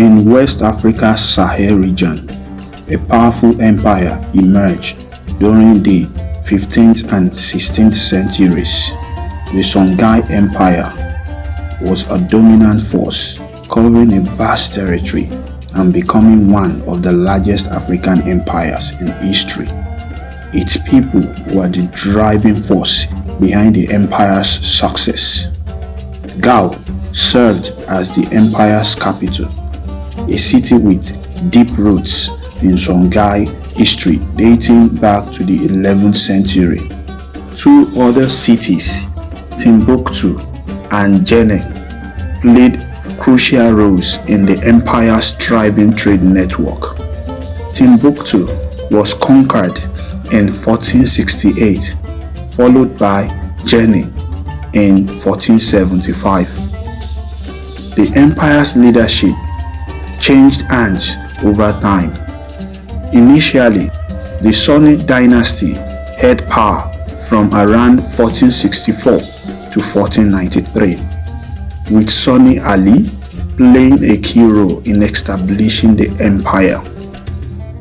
In West Africa's Sahel region, a powerful empire emerged during the 15th and 16th centuries. The Songhai Empire was a dominant force, covering a vast territory and becoming one of the largest African empires in history. Its people were the driving force behind the empire's success. Gao served as the empire's capital, a city with deep roots in Songhai history dating back to the 11th century. Two other cities, Timbuktu and Jenne, played crucial roles in the empire's thriving trade network. Timbuktu was conquered in 1468, followed by Jenne in 1475. The empire's leadership changed hands over time. Initially, the Songhai dynasty held power from around 1464 to 1493, with Songhai Ali playing a key role in establishing the empire.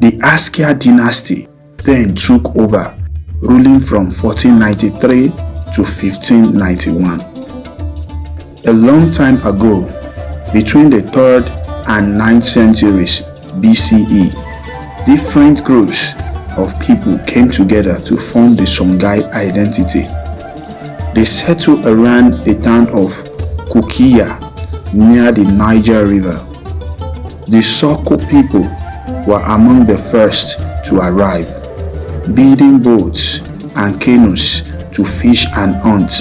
The Askia dynasty then took over, ruling from 1493 to 1591. A long time ago, between the 3rd and 9th centuries BCE, different groups of people came together to form the Songhai identity. They settled around the town of Kukiya near the Niger River. The Soko people were among the first to arrive, building boats and canoes to fish and hunt.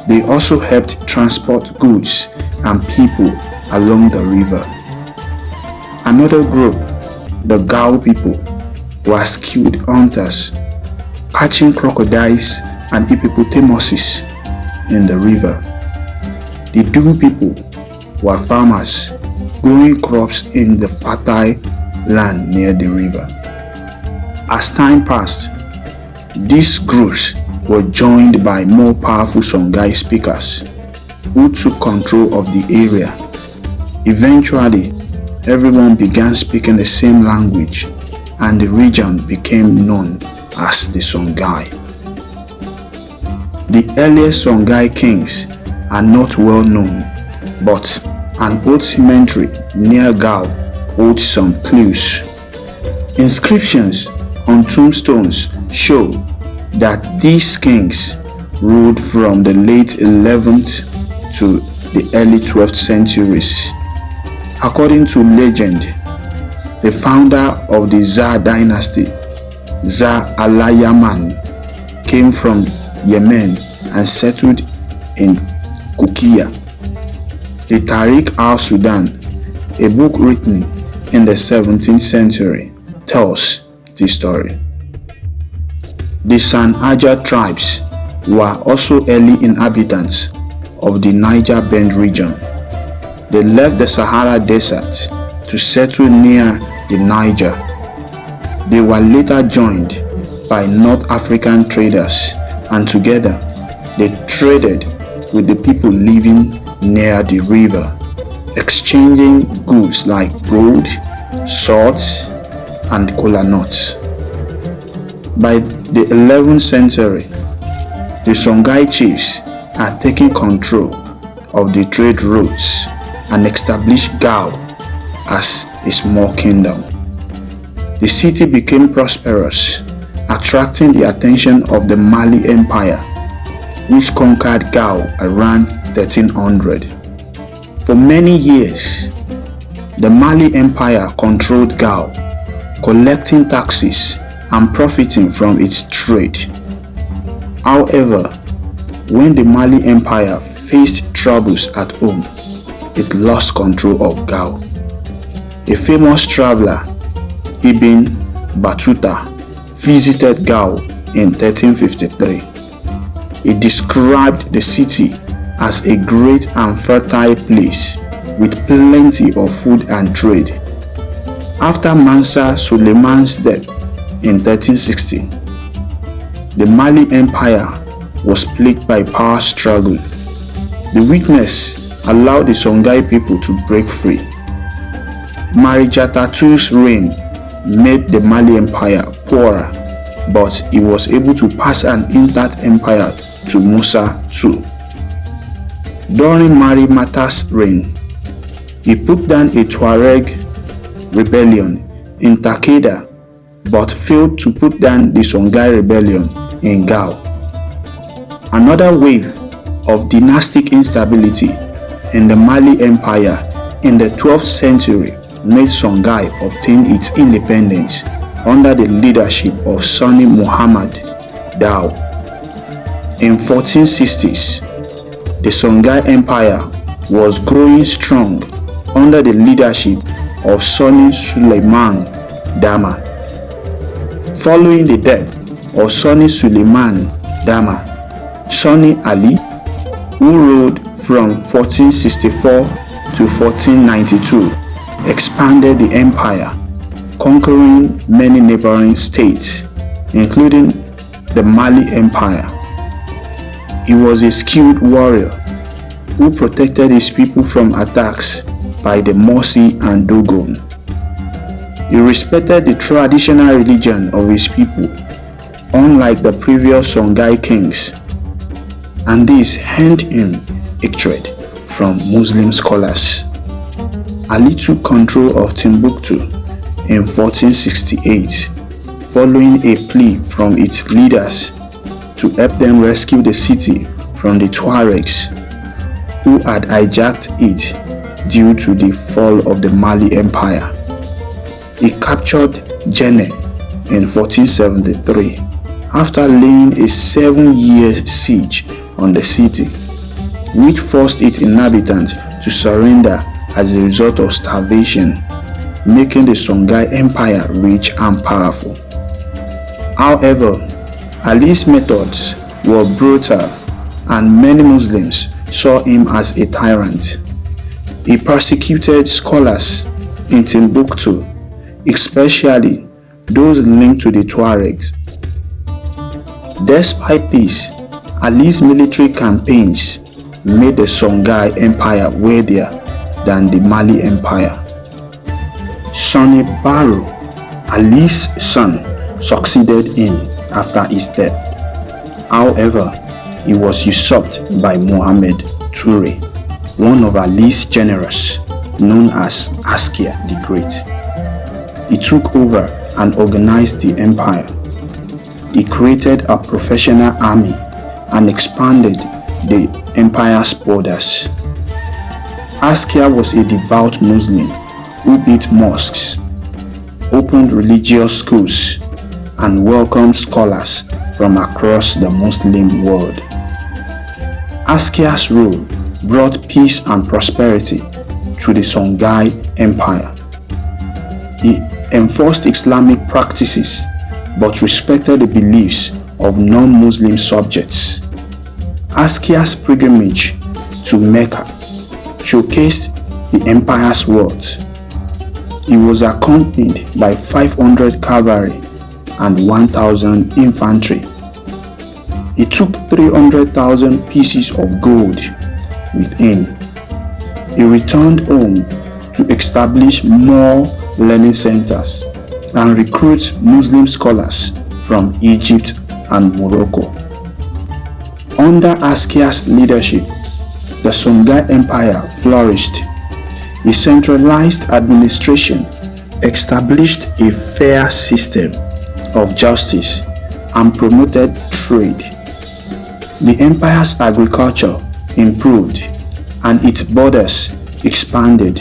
They also helped transport goods and people along the river. Another group, the Gao people, were skilled hunters, catching crocodiles and hippopotamuses in the river. The Du people were farmers, growing crops in the fertile land near the river. As time passed, these groups were joined by more powerful Songhai speakers who took control of the area. Eventually, everyone began speaking the same language and the region became known as the Songhai. The earliest Songhai kings are not well known, but an old cemetery near Gao holds some clues. Inscriptions on tombstones show that these kings ruled from the late 11th to the early 12th centuries. According to legend, the founder of the Za dynasty, Za Alayaman, came from Yemen and settled in Kukiya. The Tariq al-Sudan, a book written in the 17th century, tells this story. The San-Aja tribes were also early inhabitants of the Niger Bend region. They left the Sahara Desert to settle near the Niger. They were later joined by North African traders, and together they traded with the people living near the river, exchanging goods like gold, salt, and kola nuts. By the 11th century, the Songhai chiefs had taken control of the trade routes and established Gao as a small kingdom. The city became prosperous, attracting the attention of the Mali Empire, which conquered Gao around 1300. For many years, the Mali Empire controlled Gao, collecting taxes and profiting from its trade. However, when the Mali Empire faced troubles at home, it lost control of Gao. A famous traveler, Ibn Battuta, visited Gao in 1353. He described the city as a great and fertile place with plenty of food and trade. After Mansa Suleiman's death in 1360, the Mali Empire was plagued by power struggle. The weakness allowed the Songhai people to break free, Marijatatou's reign made the Mali Empire poorer, but he was able to pass an intact empire to Musa II. During Mari Mata's reign, he put down a Tuareg rebellion in Takeda, but failed to put down the Songhai rebellion in Gao. Another wave of dynastic instability in the Mali Empire in the 12th century made Songhai obtain its independence under the leadership of Sani Muhammad Dao. In 1460s, the Songhai Empire was growing strong under the leadership of Sani Suleiman Dama. Following the death of Sani Suleiman Dama, Sani Ali, who ruled from 1464 to 1492, expanded the empire, conquering many neighboring states, including the Mali Empire. He was a skilled warrior who protected his people from attacks by the Morsi and Dogon. He respected the traditional religion of his people, unlike the previous Songhai kings, and this earned him hatred from Muslim scholars. Ali took control of Timbuktu in 1468, following a plea from its leaders to help them rescue the city from the Tuaregs, who had hijacked it due to the fall of the Mali Empire. He captured Jenne in 1473 after laying a 7-year siege on the city, which forced its inhabitants to surrender as a result of starvation, making the Songhai Empire rich and powerful. However, Ali's methods were brutal, and many Muslims saw him as a tyrant. He persecuted scholars in Timbuktu, especially those linked to the Tuaregs. Despite this, Ali's military campaigns made the Songhai Empire wealthier than the Mali Empire. Sani Baro, Ali's son, succeeded him after his death. However, he was usurped by Mohammed Toure, one of Ali's generals, known as Askia the Great. He took over and organized the empire. He created a professional army and expanded the empire's borders. Askia was a devout Muslim who built mosques, opened religious schools, and welcomed scholars from across the Muslim world. Askia's rule brought peace and prosperity to the Songhai Empire. He enforced Islamic practices but respected the beliefs of non-Muslim subjects. Askia's pilgrimage to Mecca showcased the empire's wealth. He was accompanied by 500 cavalry and 1,000 infantry. He took 300,000 pieces of gold with him. He returned home to establish more learning centers and recruit Muslim scholars from Egypt and Morocco. Under Askia's leadership, the Songhai Empire flourished. He centralized administration, established a fair system of justice, and promoted trade. The empire's agriculture improved and its borders expanded.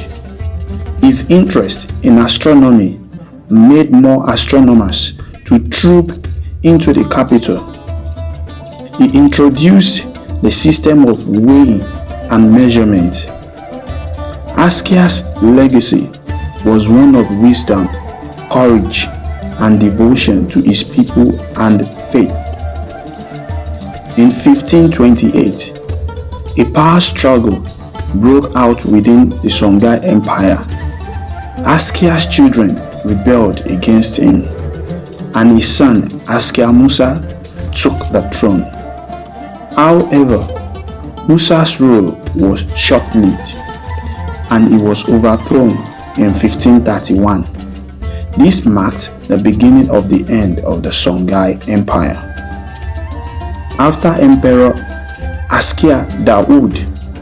His interest in astronomy made more astronomers to troop into the capital. He introduced the system of weighing and measurement. Askia's legacy was one of wisdom, courage, and devotion to his people and faith. In 1528, a power struggle broke out within the Songhai Empire. Askia's children rebelled against him, and his son Askia Musa took the throne. However, Musa's rule was short-lived, and he was overthrown in 1531. This marked the beginning of the end of the Songhai Empire. After Emperor Askia Dawood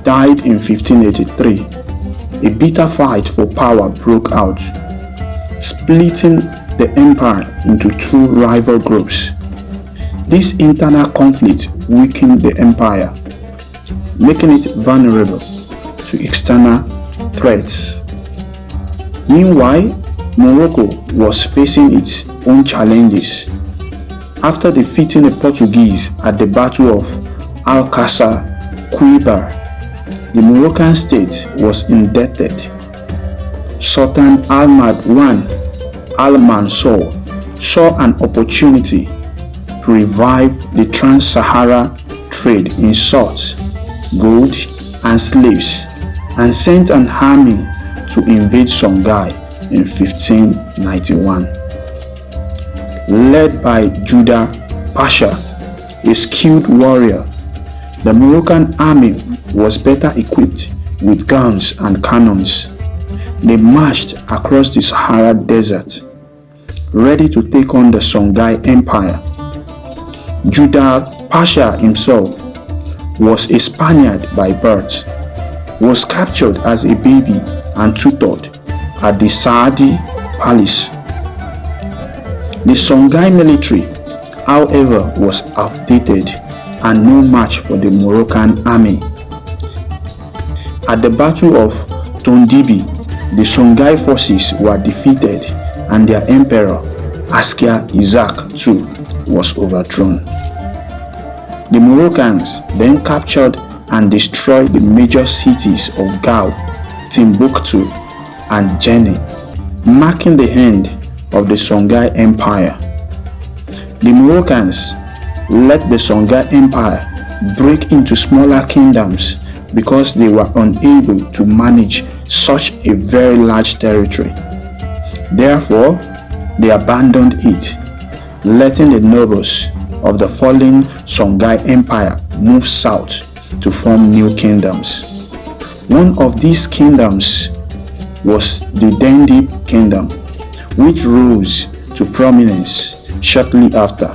died in 1583, a bitter fight for power broke out, splitting the empire into two rival groups. This internal conflict weakened the empire, making it vulnerable to external threats. Meanwhile, Morocco was facing its own challenges. After defeating the Portuguese at the Battle of Alcázar Quibir, the Moroccan state was indebted. Sultan Ahmad I al-Mansur saw an opportunity to revive the trans-Sahara trade in salt, gold, and slaves, and sent an army to invade Songhai in 1591. Led by Judah Pasha, a skilled warrior, the Moroccan army was better equipped with guns and cannons. They marched across the Sahara Desert, ready to take on the Songhai Empire. Judah Pasha himself was a Spaniard by birth, was captured as a baby and tutored at the Saadi Palace. The Songhai military, however, was outdated and no match for the Moroccan army. At the Battle of Tondibi, the Songhai forces were defeated and their emperor, Askia Isaac II, was overthrown. The Moroccans then captured and destroyed the major cities of Gao, Timbuktu, and Jenne, marking the end of the Songhai Empire. The Moroccans let the Songhai Empire break into smaller kingdoms because they were unable to manage such a very large territory. Therefore, they abandoned it, letting the nobles of the fallen Songhai Empire move south to form new kingdoms. One of these kingdoms was the Dendi Kingdom, which rose to prominence shortly after.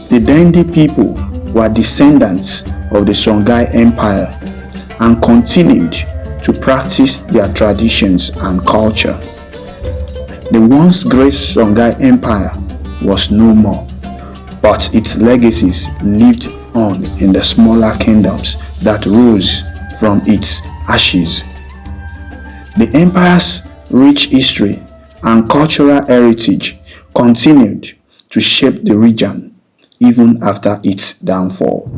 The Dendi people were descendants of the Songhai Empire and continued to practice their traditions and culture. The once great Songhai Empire was no more, but its legacies lived on in the smaller kingdoms that rose from its ashes. The empire's rich history and cultural heritage continued to shape the region even after its downfall.